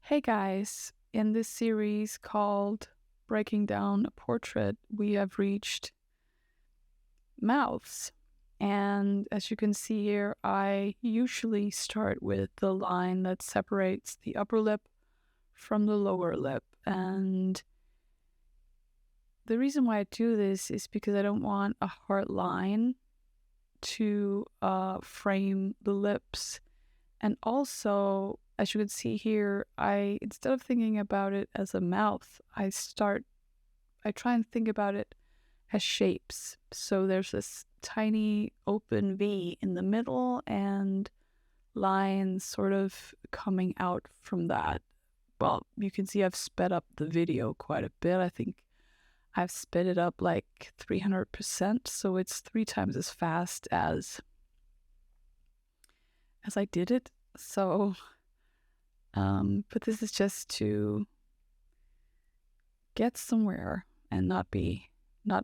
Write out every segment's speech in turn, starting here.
Hey guys, in this series called Breaking Down a Portrait, we have reached mouths. And as you can see here, I usually start with the line that separates the upper lip from the lower lip. And the reason why I do this is because I don't want a hard line to frame the lips. And also, as you can see here, instead of thinking about it as a mouth, I try and think about it as shapes. So there's this tiny open V in the middle and lines sort of coming out from that. Well, you can see I've sped up the video quite a bit. I think I've sped it up like 300%, so it's 3 times as fast as I did it. So, but this is just to get somewhere and not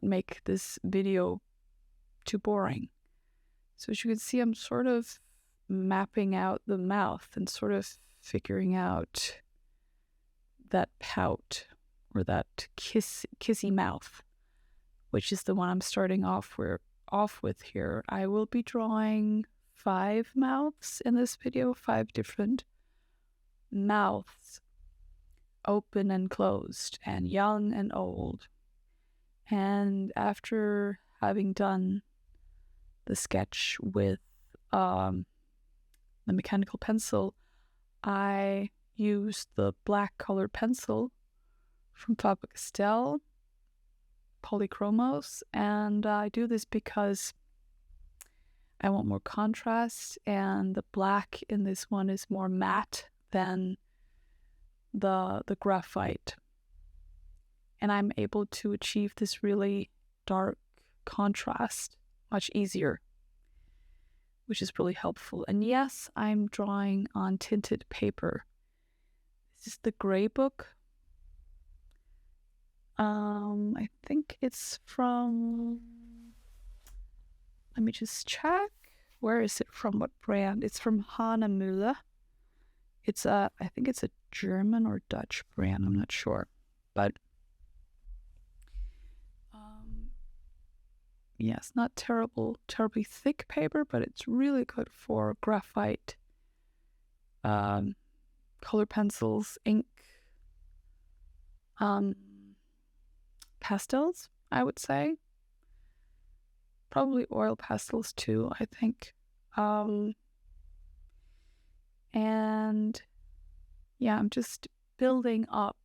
make this video too boring. So as you can see, I'm sort of mapping out the mouth and sort of figuring out that pout or that kissy mouth, which is the one I'm starting off with here. I will be drawing 5 mouths in this video, 5 different mouths, open and closed, and young and old. And after having done the sketch with the mechanical pencil, I used the black colored pencil from Faber-Castell, Polychromos, and I do this because I want more contrast, and the black in this one is more matte than the graphite. And I'm able to achieve this really dark contrast much easier, which is really helpful. And yes, I'm drawing on tinted paper. This is the gray book. I think it's from, let me just check. Where is it from? What brand? It's from Hanemüller. I think it's a German or Dutch brand. I'm not sure, but yeah, it's not terribly thick paper, but it's really good for graphite, color pencils, ink, pastels, I would say. Probably oil pastels too, I think. And yeah, I'm just building up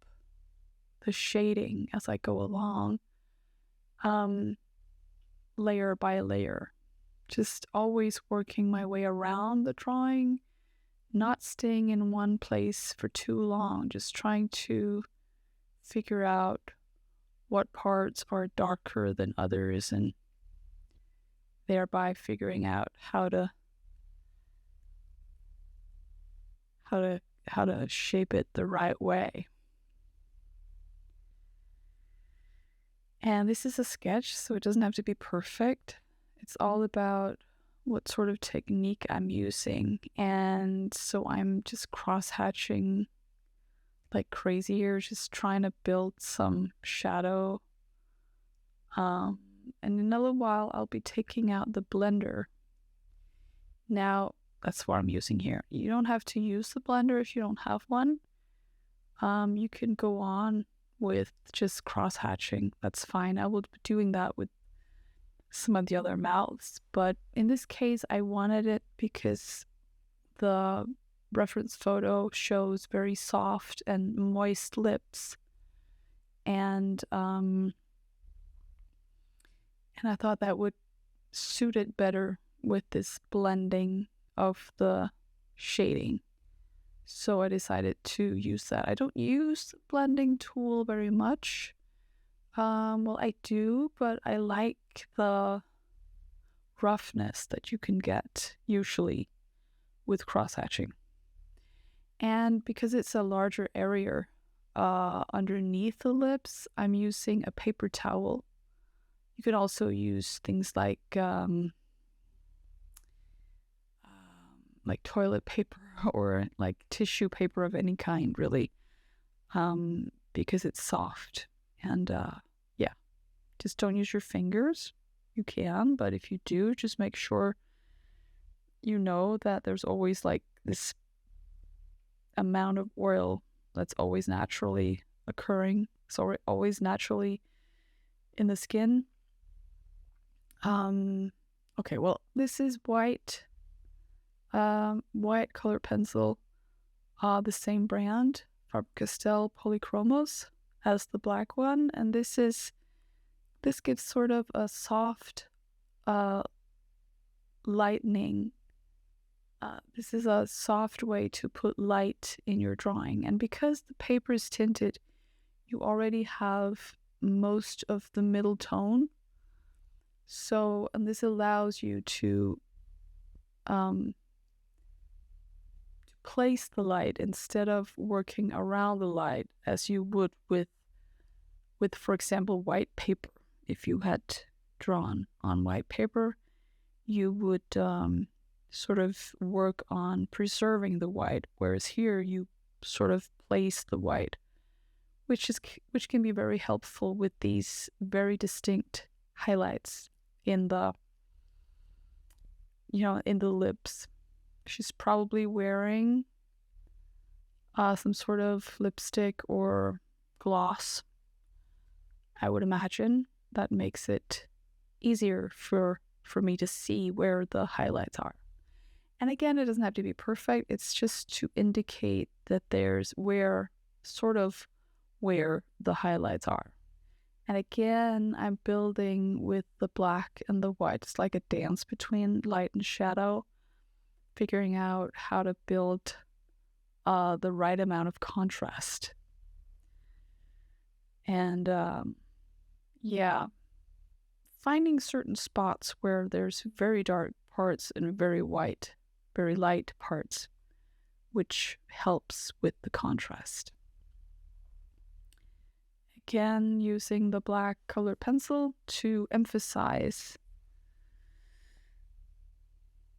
the shading as I go along, layer by layer. Just always working my way around the drawing, not staying in one place for too long, just trying to figure out what parts are darker than others and thereby figuring out how to shape it the right way. And this is a sketch, so it doesn't have to be perfect. It's all about what sort of technique I'm using. And so I'm just cross-hatching like crazy here, just trying to build some shadow. And in a little while, I'll be taking out the blender. Now, that's what I'm using here. You don't have to use the blender if you don't have one. You can go on with just cross-hatching. That's fine. I will be doing that with some of the other mouths. But in this case, I wanted it because the reference photo shows very soft and moist lips. And I thought that would suit it better with this blending of the shading. So I decided to use that. I don't use the blending tool very much. Well, I do, but I like the roughness that you can get usually with cross-hatching. And because it's a larger area underneath the lips, I'm using a paper towel. You could also use things like like toilet paper or like tissue paper of any kind, really, because it's soft. And yeah, just don't use your fingers. You can, but if you do, just make sure you know that there's always like this amount of oil that's always naturally occurring. So always naturally in the skin. Okay, well, this is white colored pencil, the same brand, Faber-Castell Polychromos, as the black one, and this gives sort of a soft lightening. This is a soft way to put light in your drawing, and because the paper is tinted, you already have most of the middle tone. So, and this allows you to place the light instead of working around the light as you would with, for example, white paper. If you had drawn on white paper, you would sort of work on preserving the white, whereas here you sort of place the white, which can be very helpful with these very distinct highlights in the lips. She's probably wearing some sort of lipstick or gloss, I would imagine. That makes it easier for me to see where the highlights are. And again, it doesn't have to be perfect. It's just to indicate that there's where the highlights are. And again, I'm building with the black and the white. It's like a dance between light and shadow, figuring out how to build the right amount of contrast. And yeah, finding certain spots where there's very dark parts and very light parts, which helps with the contrast. Again, using the black colored pencil to emphasize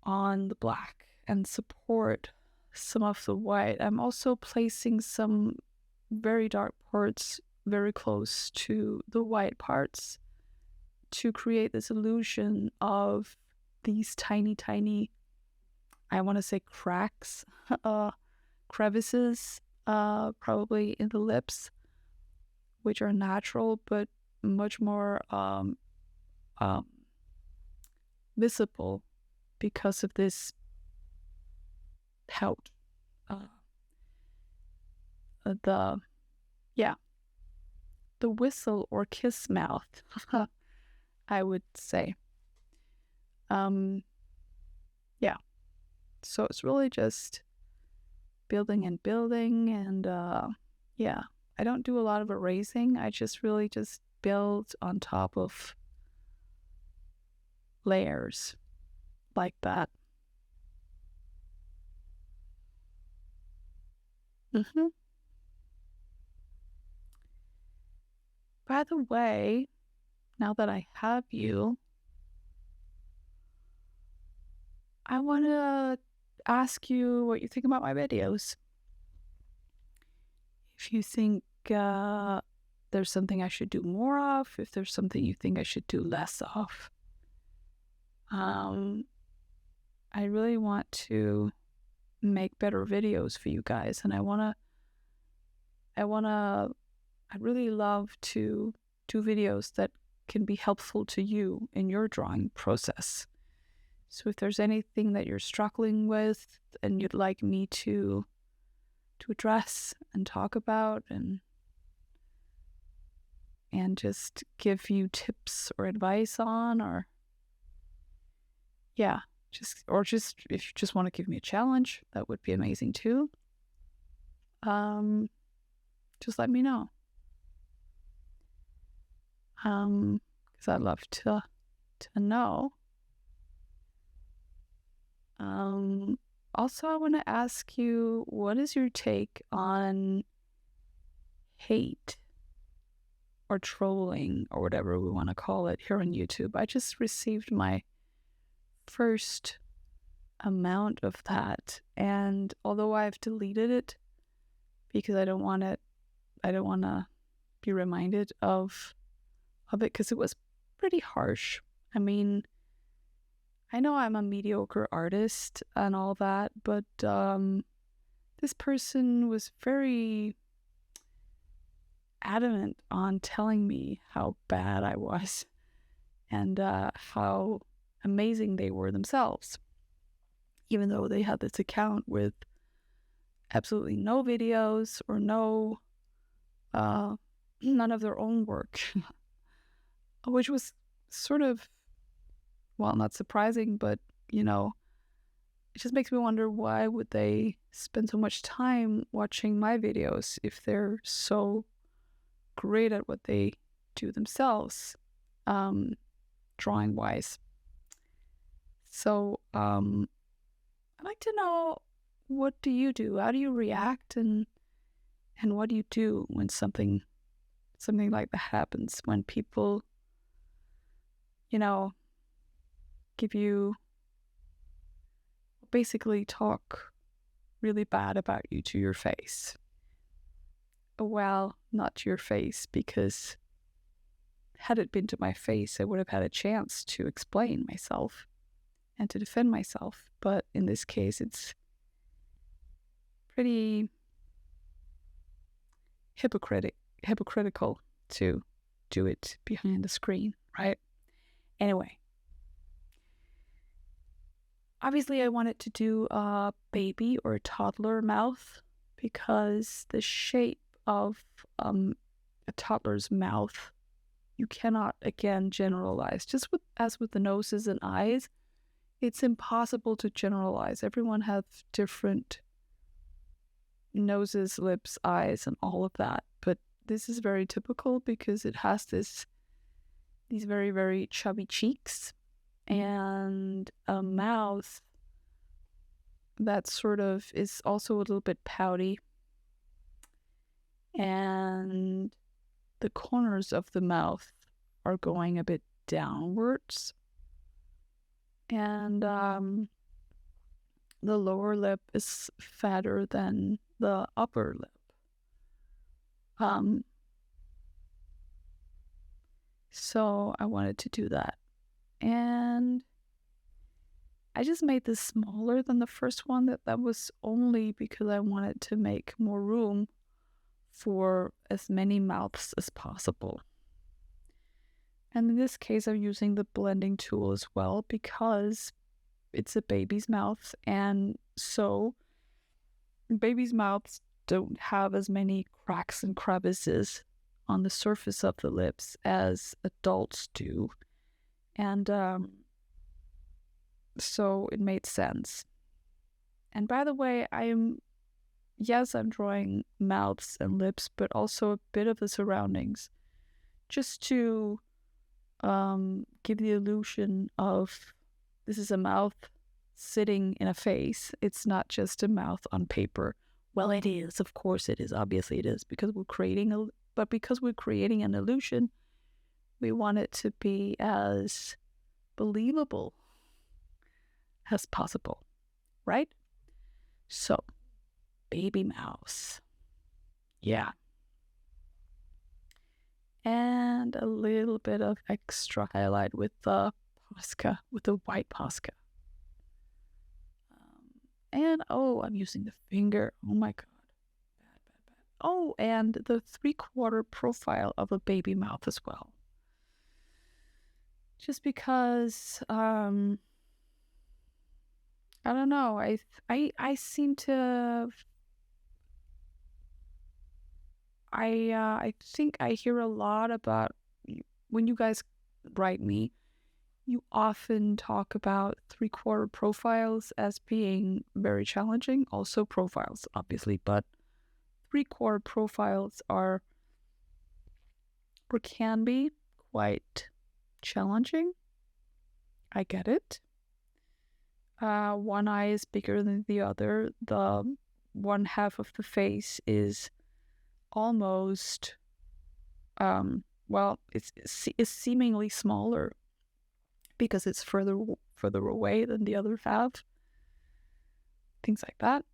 on the black and support some of the white. I'm also placing some very dark parts very close to the white parts to create this illusion of these tiny, I want to say cracks, crevices, probably in the lips, which are natural but much more visible because of this pout. The whistle or kiss mouth, I would say. Yeah. So it's really just building and yeah. I don't do a lot of erasing. I just really just build on top of layers like that. By the way, now that I have you, I want to ask you what you think about my videos. If you think there's something I should do more of, if there's something you think I should do less of. I really want to make better videos for you guys, and I'd really love to do videos that can be helpful to you in your drawing process. So if there's anything that you're struggling with and you'd like me to address and talk about and just give you tips or advice on, or yeah, just if you just want to give me a challenge, that would be amazing too. Just let me know. Because I'd love to know. Also, I want to ask you, what is your take on hate or trolling or whatever we want to call it here on YouTube? I just received my first amount of that. And although I've deleted it because I don't want to be reminded of it because it was pretty harsh. I mean, I know I'm a mediocre artist and all that, but this person was very adamant on telling me how bad I was and how amazing they were themselves, even though they had this account with absolutely no videos or none of their own work, which was sort of, well, not surprising, but it just makes me wonder, why would they spend so much time watching my videos if they're so great at what they do themselves, drawing wise. So I'd like to know, what do you do? How do you react, and what do you do when something like that happens, when people give you, basically talk really bad about you to your face? Well, not to your face, because had it been to my face, I would have had a chance to explain myself and to defend myself. But in this case, it's pretty hypocritical to do it behind the screen, right? Anyway, obviously I wanted to do a baby or a toddler mouth because the shape of a toddler's mouth, you cannot, again, generalize. Just as with the noses and eyes, it's impossible to generalize. Everyone has different noses, lips, eyes, and all of that. But this is very typical because it has these very, very chubby cheeks and a mouth that sort of is also a little bit pouty. And the corners of the mouth are going a bit downwards. And the lower lip is fatter than the upper lip. So I wanted to do that. And I just made this smaller than the first one. That was only because I wanted to make more room for as many mouths as possible. And in this case, I'm using the blending tool as well because it's a baby's mouth, and so babies' mouths don't have as many cracks and crevices on the surface of the lips as adults do. And so it made sense. And by the way, I'm drawing mouths and lips, but also a bit of the surroundings, just to give the illusion of this is a mouth sitting in a face. It's not just a mouth on paper. Well, it is. Of course it is. Obviously it is, because we're creating an illusion, we want it to be as believable as possible, right? So, baby mouse. Yeah. And a little bit of extra highlight with the Posca, with the white Posca. And I'm using the finger. Oh my god. Bad. Oh, and the 3/4 profile of a baby mouth as well. Just because, I don't know. I seem to. I think I hear a lot about, when you guys write me, you often talk about 3/4 profiles as being very challenging. Also profiles, obviously, but 3/4 profiles are, or can be, quite challenging. I get it. One eye is bigger than the other. The one half of the face is almost, it's seemingly smaller because it's further away than the other half. things like that.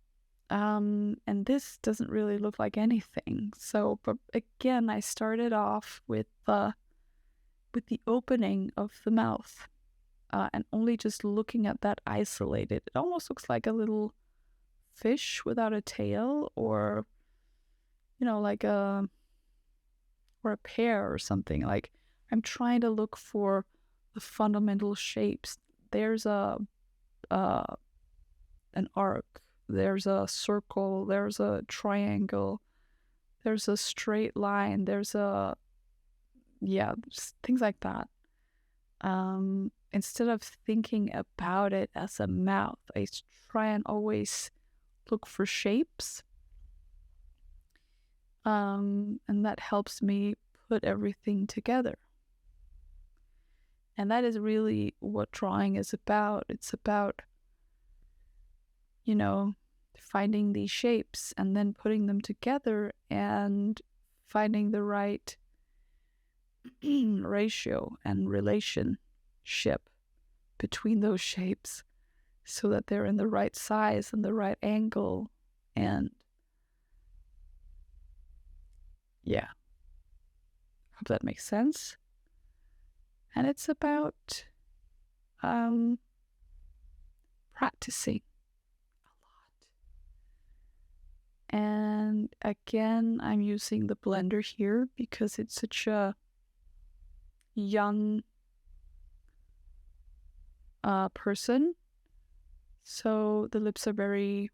And this doesn't really look like anything. So, but again, I started off with the opening of the mouth, and only just looking at that isolated. It almost looks like a little fish without a tail, or like a pear or something. Like, I'm trying to look for the fundamental shapes. There's uh an arc, there's a circle, there's a triangle, there's a straight line, there's a things like that. Instead of thinking about it as a mouth, try and always look for shapes. And that helps me put everything together. And that is really what drawing is about. It's about, finding these shapes and then putting them together and finding the right ratio and relationship between those shapes so that they're in the right size and the right angle. And yeah, hope that makes sense. And it's about practicing a lot. And again, I'm using the blender here because it's such a young person. So the lips are very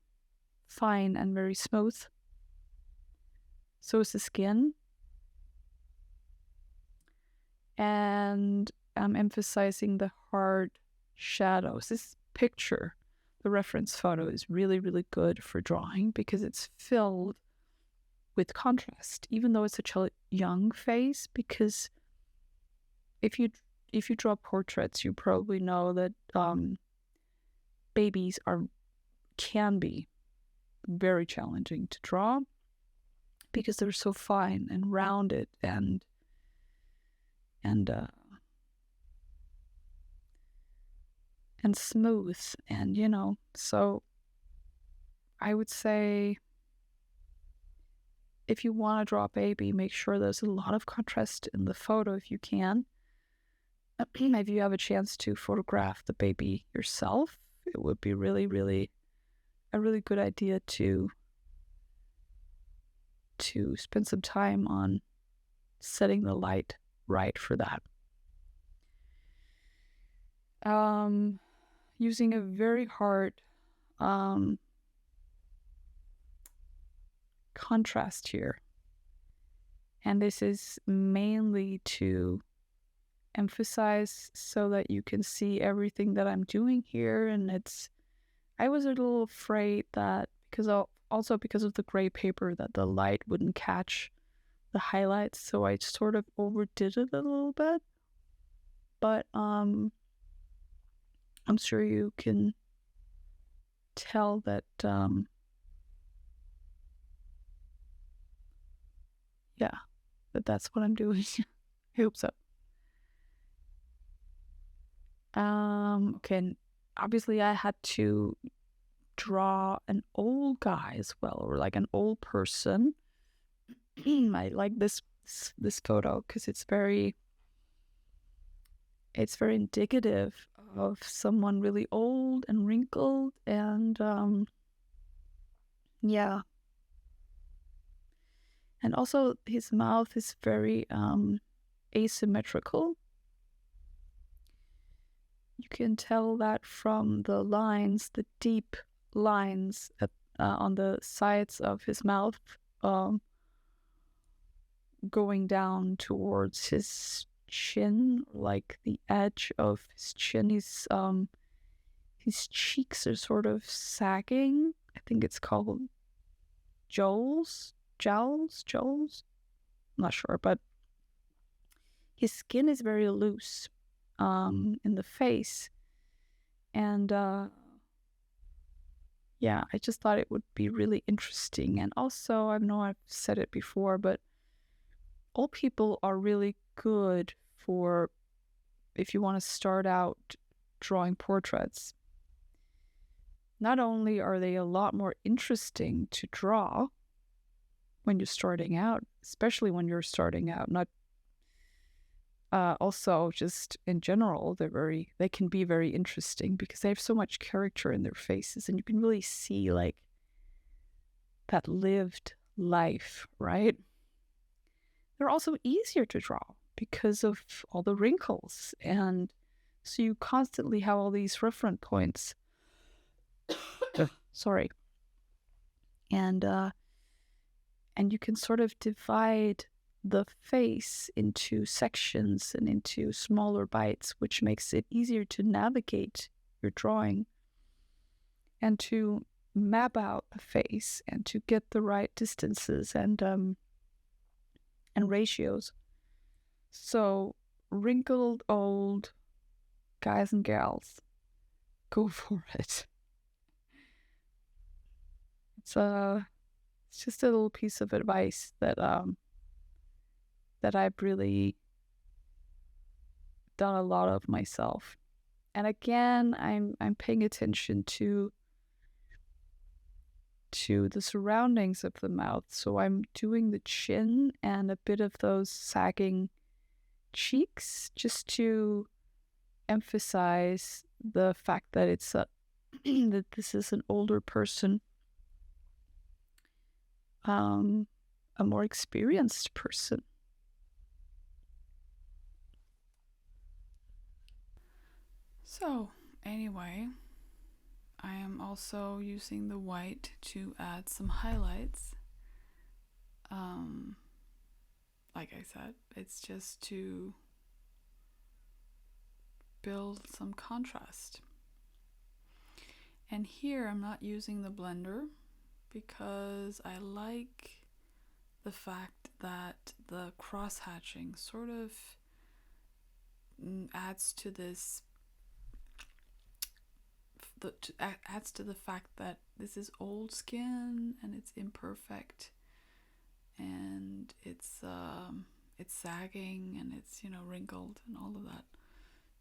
fine and very smooth. So is the skin. And I'm emphasizing the hard shadows. This picture, the reference photo, is really, really good for drawing because it's filled with contrast, even though it's such a young face. Because if you draw portraits, you probably know that babies can be very challenging to draw because they're so fine and rounded and smooth, and so I would say if you want to draw a baby, make sure there's a lot of contrast in the photo if you can. If you have a chance to photograph the baby yourself, it would be really, really a really good idea to spend some time on setting the light right for that. Using a very hard contrast here. And this is mainly to emphasize so that you can see everything that I'm doing here. And I was a little afraid that because of the gray paper that the light wouldn't catch the highlights. So I sort of overdid it a little bit. But I'm sure you can tell that that's what I'm doing. I hope so. Okay, and obviously I had to draw an old guy as well, or like an old person. I like this photo because it's very indicative of someone really old and wrinkled, and and also his mouth is very asymmetrical. You can tell that from the lines, the deep lines on the sides of his mouth, going down towards his chin, like the edge of his chin. His cheeks are sort of sagging. I think it's called jowls. I'm not sure, but his skin is very loose in the face. And I just thought it would be really interesting. And also, I know I've said it before, but old people are really good for if you want to start out drawing portraits, not only are they a lot more interesting to draw when you're starting out, especially when you're starting out, not also just in general, they can be very interesting because they have so much character in their faces, and you can really see like that lived life, right? They're also easier to draw because of all the wrinkles, and so you constantly have all these reference points. Sorry. And you can sort of divide the face into sections and into smaller bites, which makes it easier to navigate your drawing and to map out a face and to get the right distances and ratios. So wrinkled old guys and gals, go for it. It's just a little piece of advice that I've really done a lot of myself. And again, I'm paying attention to the surroundings of the mouth. So I'm doing the chin and a bit of those sagging cheeks just to emphasize the fact that it's that this is an older person, a more experienced person. So, anyway, I am also using the white to add some highlights. Like I said, it's just to build some contrast. And here I'm not using the blender because I like the fact that the cross hatching sort of adds to this adds to the fact that this is old skin and it's imperfect and it's sagging and it's wrinkled and all of that,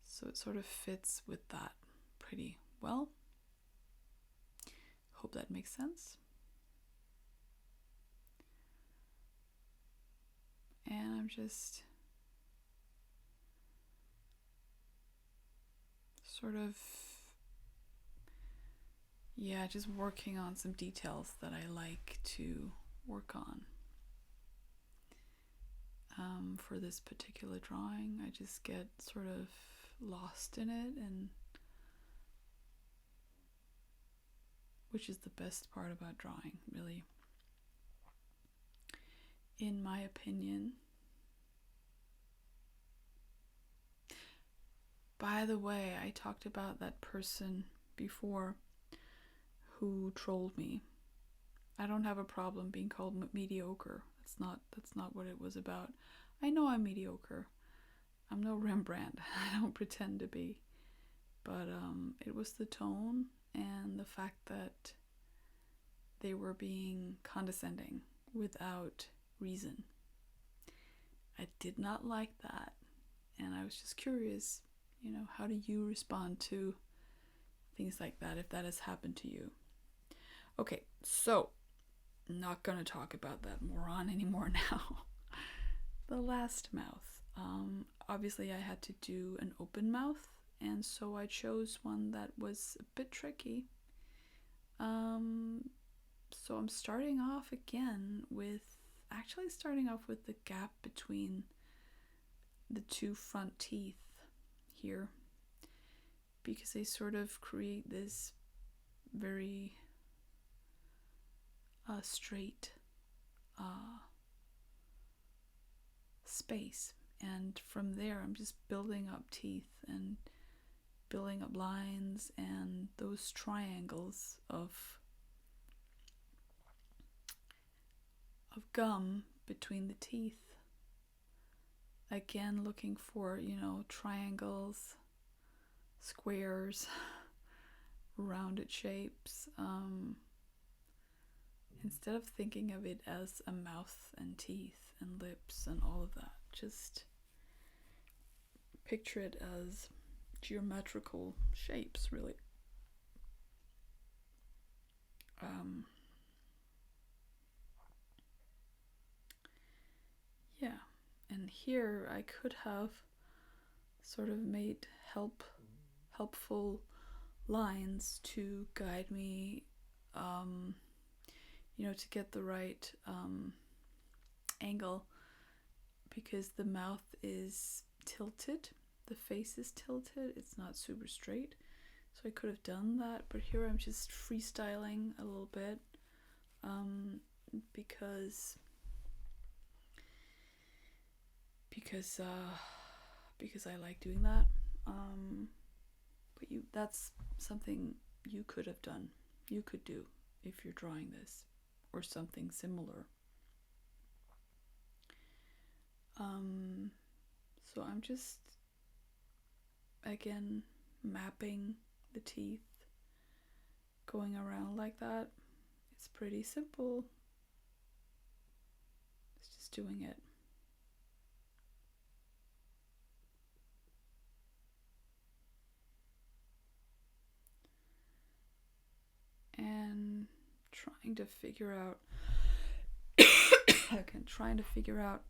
so it sort of fits with that pretty well. Hope that makes sense. And I'm just sort of just working on some details that I like to work on. For this particular drawing, I just get sort of lost in it, and which is the best part about drawing, really, in my opinion. By the way, I talked about that person before who trolled me. I don't have a problem being called mediocre. That's not what it was about. I know I'm mediocre. I'm no Rembrandt. I don't pretend to be. But it was the tone and the fact that they were being condescending without reason. I did not like that. And I was just curious, how do you respond to things like that if that has happened to you? Okay, so I'm not going to talk about that moron anymore now. The last mouth. Obviously, I had to do an open mouth, and so I chose one that was a bit tricky. So I'm starting off with the gap between the two front teeth here, because they sort of create this very straight space, and from there I'm just building up teeth and building up lines and those triangles of gum between the teeth. Again, looking for triangles, squares, rounded shapes, instead of thinking of it as a mouth and teeth and lips and all of that. Just picture it as geometrical shapes, really. Um, yeah, and here I could have sort of made helpful lines to guide me, um, to get the right angle, because the mouth is tilted, the face is tilted, it's not super straight. So I could have done that, but here I'm just freestyling a little bit, because I like doing that. But that's something you could have done. You could do if you're drawing this or something similar. So I'm just again mapping the teeth, going around like that. It's pretty simple. It's just doing it. And trying to figure out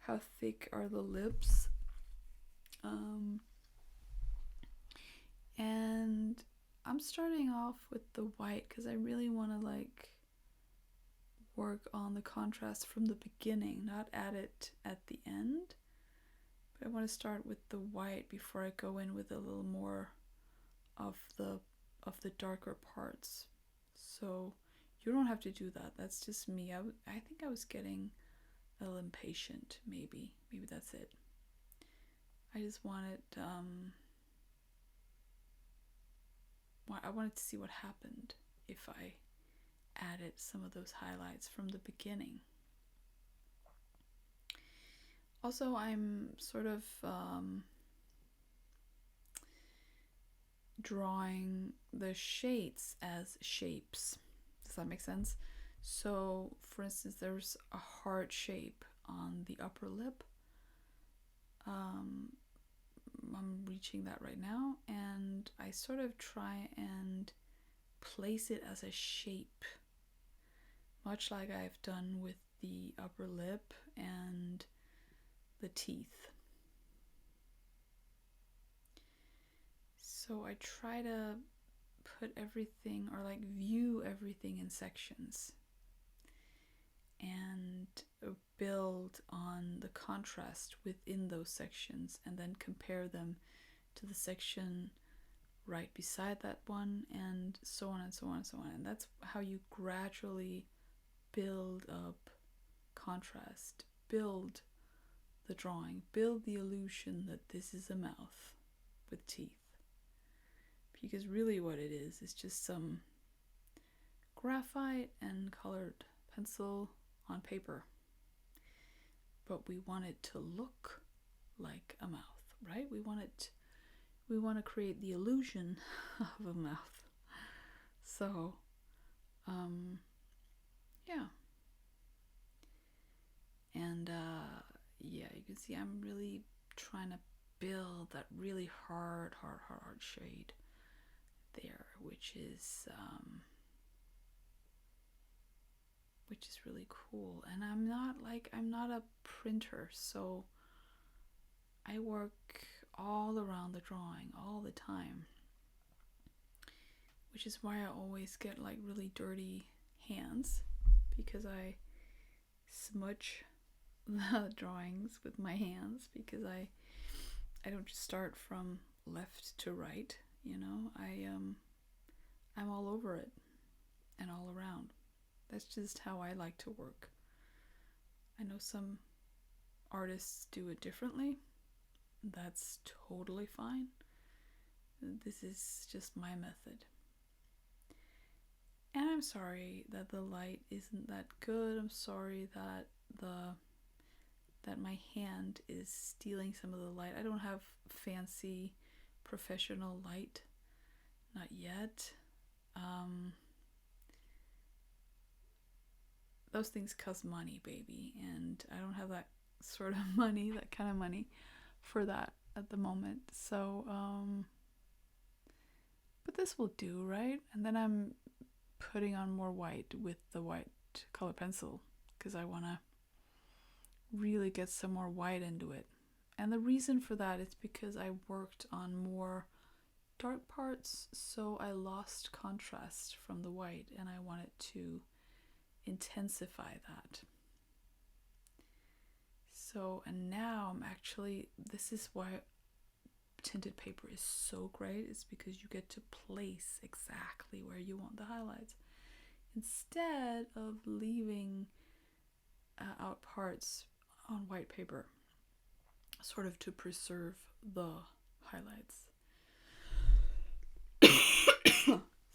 how thick are the lips. And I'm starting off with the white because I really want to work on the contrast from the beginning, not add it at the end. But I want to start with the white before I go in with a little more of the darker parts. So you don't have to do that. That's just me. I think I was getting a little impatient. Maybe that's it. I just wanted I wanted to see what happened if I added some of those highlights from the beginning. Also, I'm sort of drawing the shades as shapes. Does that make sense? So, for instance, there's a heart shape on the upper lip. I'm reaching that right now, and I sort of try and place it as a shape, much like I've done with the upper lip and the teeth. So I try to put everything, or view everything in sections, and build on the contrast within those sections, and then compare them to the section right beside that one, and so on and so on and so on. And that's how you gradually build up contrast, build the drawing, build the illusion that this is a mouth with teeth. Because really what it is just some graphite and colored pencil on paper. But we want it to look like a mouth, right? We want to create the illusion of a mouth. So, yeah. And, yeah, you can see I'm really trying to build that really hard shade there, which is really cool. And I'm not a printer, so I work all around the drawing all the time, which is why I always get really dirty hands, because I smudge the drawings with my hands, because I don't just start from left to right, I'm all over it and all around. That's just how I like to work. I know some artists do it differently. That's totally fine. This is just my method. And I'm sorry that the light isn't that good. I'm sorry that my hand is stealing some of the light. I don't have fancy professional light. Not yet. Those things cost money, baby, and I don't have that sort of money, that kind of money for that at the moment. So, but this will do, right? And then I'm putting on more white with the white color pencil because I want to really get some more white into it. And the reason for that is because I worked on more dark parts, so I lost contrast from the white, and I wanted to intensify that. So, and now I'm actually, this is why tinted paper is so great, is because you get to place exactly where you want the highlights instead of leaving out parts on white paper, sort of to preserve the highlights.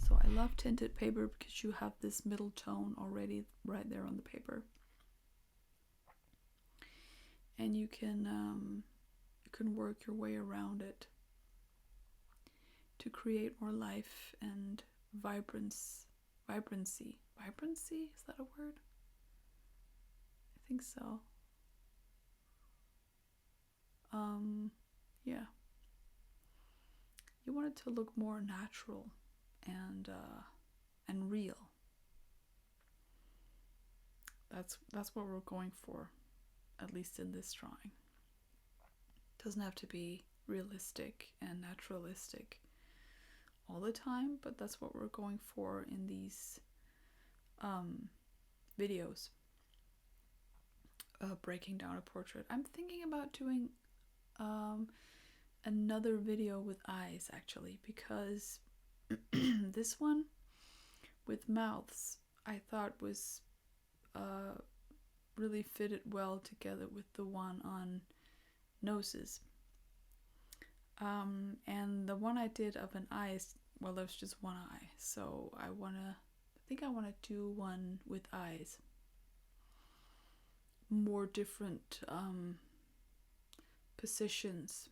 So I love tinted paper because you have this middle tone already right there on the paper, and you can work your way around it to create more life and vibrancy. Vibrancy, is that a word? I think so. Yeah. You want it to look more natural and real. That's what we're going for, at least in this drawing. It doesn't have to be realistic and naturalistic all the time, but that's what we're going for in these videos. Breaking down a portrait. I'm thinking about doing another video with eyes, actually, because this one with mouths I thought was really fitted well together with the one on noses. And the one I did of an eye is, well, there's just one eye, so I think I want to do one with eyes. More different positions,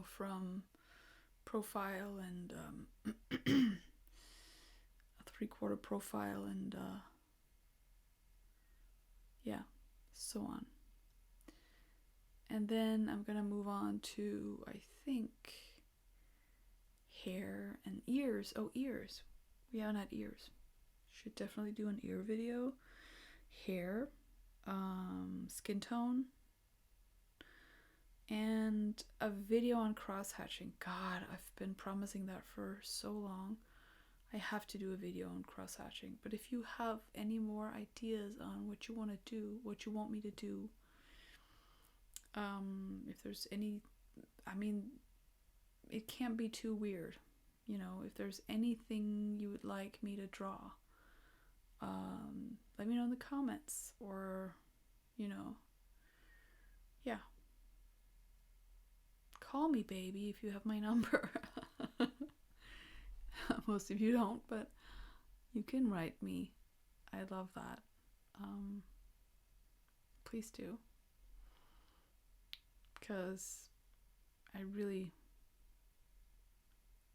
from profile and a 3/4 profile and so on. And then I'm gonna move on to, I think, hair and ears. Oh, ears. We haven't had ears. Should definitely do an ear video. Hair, skin tone, and a video on cross-hatching. God, I've been promising that for so long. I have to do a video on cross-hatching. But if you have any more ideas on what you want to do, what you want me to do, if there's any, it can't be too weird. If there's anything you would like me to draw, let me know in the comments, or, yeah. Call me, baby, if you have my number. Most of you don't, but you can write me. I love that. Please do. Because I really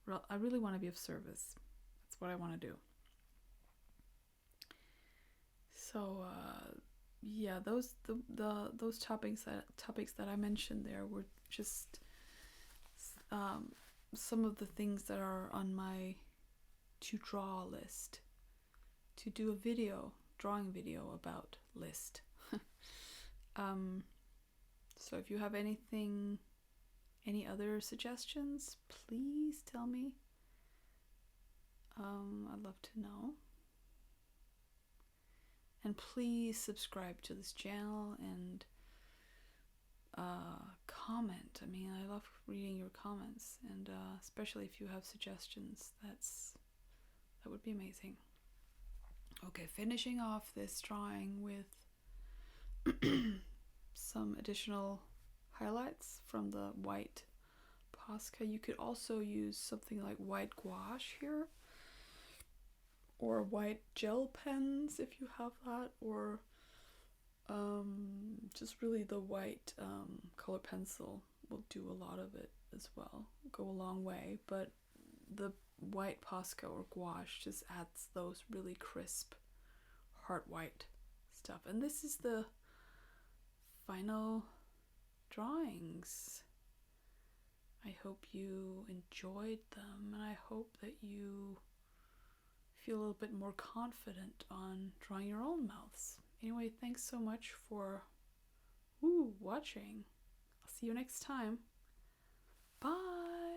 want to be of service. That's what I want to do. So those topics that I mentioned there were just some of the things that are on my to draw list, to do a drawing video about list. So if you have any other suggestions, please tell me. I'd love to know. And please subscribe to this channel and comment. I love reading your comments, and especially if you have suggestions. That would be amazing. Okay, finishing off this drawing with some additional highlights from the white Posca. You could also use something like white gouache here, or white gel pens if you have that, or just really the white color pencil will do a lot of it as well, go a long way. But the white Posca or gouache just adds those really crisp heart white stuff. And this is the final drawings. I hope you enjoyed them, and I hope that you feel a little bit more confident on drawing your own mouths. Anyway, thanks so much for watching. I'll see you next time. Bye!